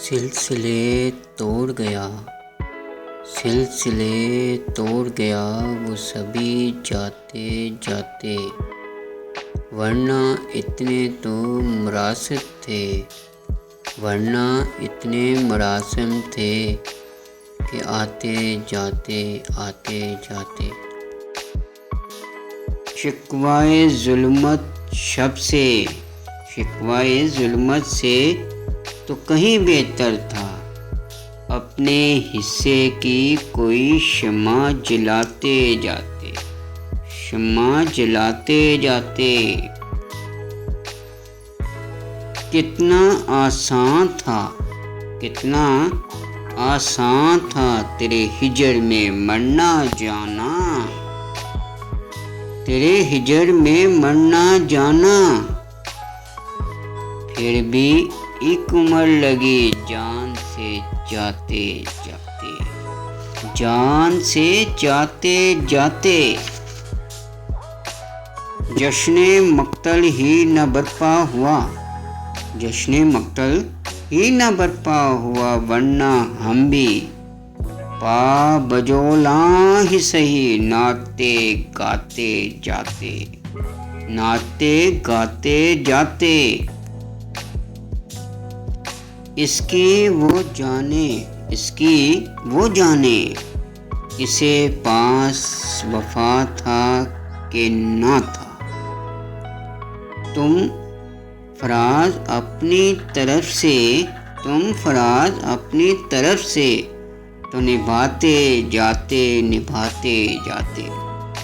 سلسلے توڑ گیا وہ سبھی جاتے جاتے، ورنہ اتنے تو مراسم تھے کہ آتے جاتے شکوائے ظلمت سے تو کہیں بہتر تھا اپنے حصے کی کوئی شمع جلاتے جاتے۔ کتنا آسان تھا تیرے ہجر میں مرنا جانا، پھر بھی ایک عمر لگی جان سے جاتے۔ جشن مقتل ہی نہ برپا ہوا ورنہ ہم بھی پا بجولاں ہی سہی ناچتے گاتے جاتے۔ اس کی وہ جانے اسے پاس وفا تھا کہ نہ تھا۔ تم فراز اپنی طرف سے تو نبھاتے جاتے۔